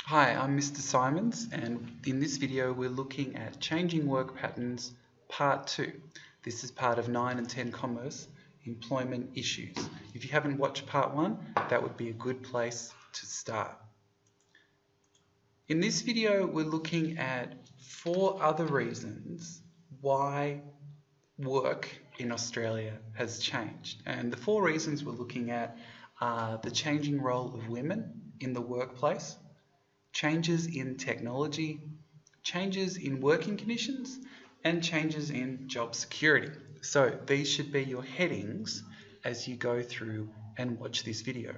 Hi, I'm Mr. Simons, and in this video we're looking at Changing Work Patterns Part 2. This is part of 9 and 10 Commerce, Employment Issues. If you haven't watched Part 1, that would be a good place to start. In this video we're looking at 4 other reasons why work in Australia has changed. And the 4 reasons we're looking at are the changing role of women in the workplace, changes in technology, changes in working conditions, and changes in job security. So these should be your headings as you go through and watch this video.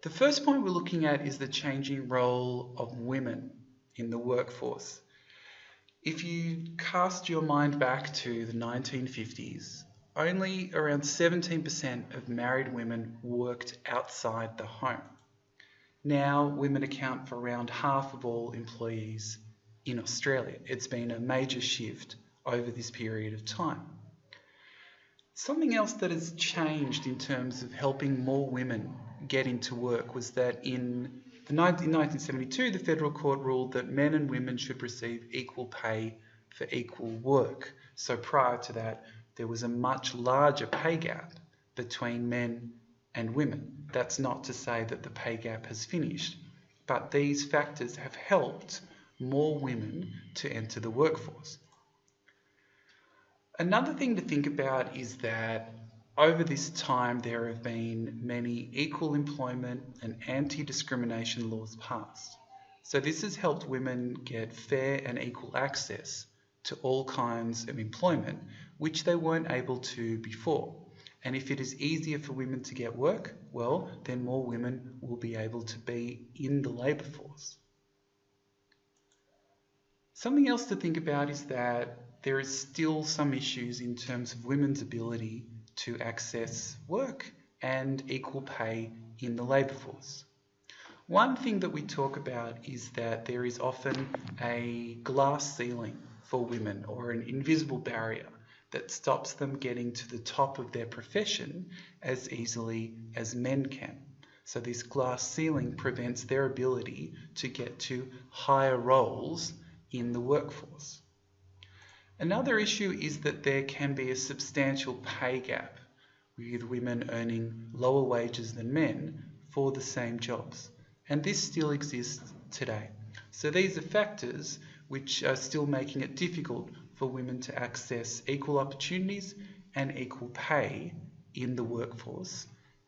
The first point we're looking at is the changing role of women in the workforce. If you cast your mind back to the 1950s, only around 17% of married women worked outside the home. Now, women account for around half of all employees in Australia. It's been a major shift over this period of time. Something else that has changed in terms of helping more women get into work was that in 1972, the Federal Court ruled that men and women should receive equal pay for equal work. So prior to that, there was a much larger pay gap between men and women. That's not to say that the pay gap has finished, but these factors have helped more women to enter the workforce. Another thing to think about is that over this time there have been many equal employment and anti-discrimination laws passed. So this has helped women get fair and equal access to all kinds of employment, which they weren't able to before. And if it is easier for women to get work, well, then more women will be able to be in the labour force. Something else to think about is that there is still some issues in terms of women's ability to access work and equal pay in the labour force. One thing that we talk about is that there is often a glass ceiling for women, or an invisible barrier that stops them getting to the top of their profession as easily as men can. So this glass ceiling prevents their ability to get to higher roles in the workforce. Another issue is that there can be a substantial pay gap, with women earning lower wages than men for the same jobs. And this still exists today. So these are factors which are still making it difficult for women to access equal opportunities and equal pay in the workforce,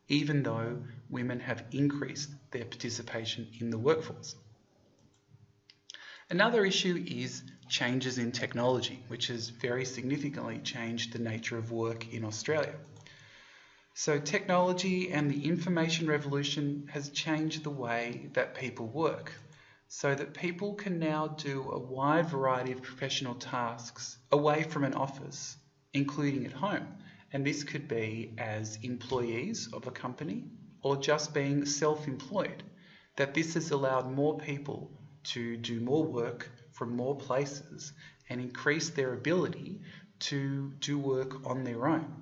even though women have increased their participation in the workforce. Another issue is changes in technology, which has very significantly changed the nature of work in Australia. So technology and the information revolution has changed the way that people work, so that people can now do a wide variety of professional tasks away from an office, including at home. And this could be as employees of a company or just being self-employed. That this has allowed more people to do more work from more places and increase their ability to do work on their own.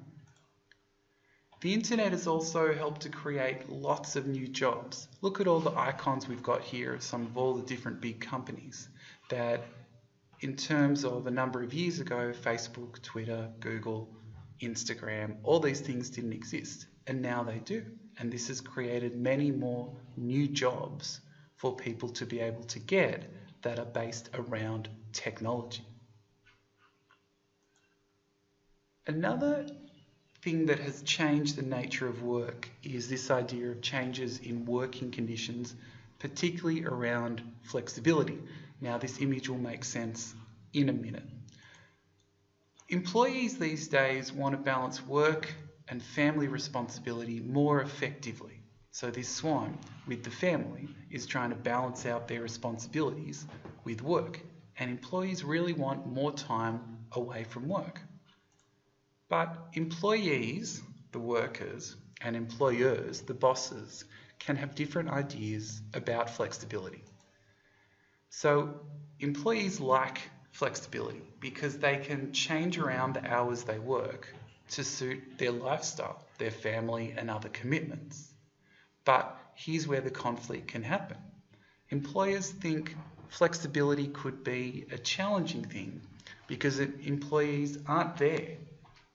The internet has also helped to create lots of new jobs. Look at all the icons we've got here of some of all the different big companies that, in terms of a number of years ago, Facebook, Twitter, Google, Instagram, all these things didn't exist, and now they do. And this has created many more new jobs for people to be able to get that are based around technology. Another thing that has changed the nature of work is this idea of changes in working conditions, particularly around flexibility. Now, this image will make sense in a minute. Employees these days want to balance work and family responsibility more effectively. So this swan with the family is trying to balance out their responsibilities with work, and employees really want more time away from work. But employees, the workers, and employers, the bosses, can have different ideas about flexibility. So employees like flexibility because they can change around the hours they work to suit their lifestyle, their family, and other commitments. But here's where the conflict can happen. employers think flexibility could be a challenging thing because employees aren't there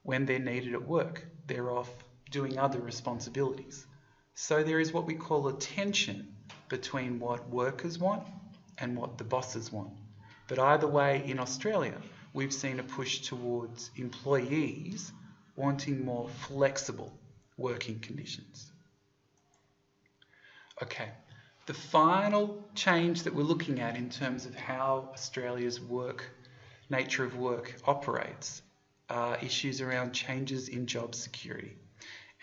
when they're needed at work. They're off doing other responsibilities. So there is what we call a tension between what workers want and what the bosses want. But either way, in Australia, we've seen a push towards employees wanting more flexible working conditions. Okay, the final change that we're looking at in terms of how Australia's nature of work operates are issues around changes in job security.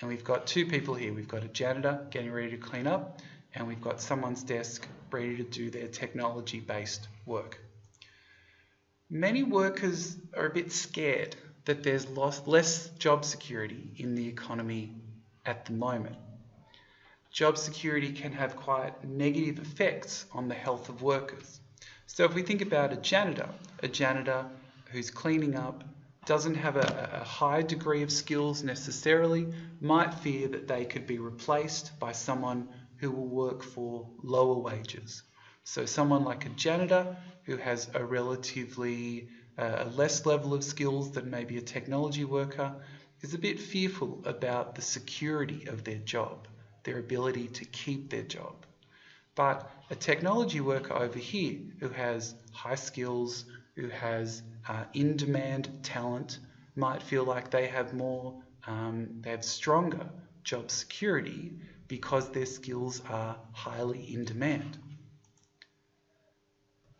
And we've got two people here. We've got a janitor getting ready to clean up, and we've got someone's desk ready to do their technology-based work. Many workers are a bit scared that there's less job security in the economy at the moment. Job security can have quite negative effects on the health of workers. So if we think about a janitor who's cleaning up, doesn't have a high degree of skills necessarily, might fear that they could be replaced by someone who will work for lower wages. So someone like a janitor who has a relatively less level of skills than maybe a technology worker is a bit fearful about the security of their job, their ability to keep their job. But a technology worker over here who has high skills, who has in-demand talent, might feel like they have stronger job security because their skills are highly in demand.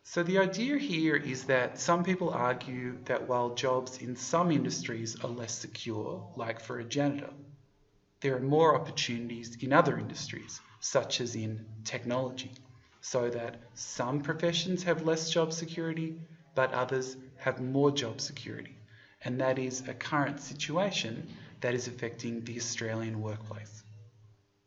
So the idea here is that some people argue that while jobs in some industries are less secure, like for a janitor, there are more opportunities in other industries, such as in technology, so that some professions have less job security, but others have more job security. And that is a current situation that is affecting the Australian workplace.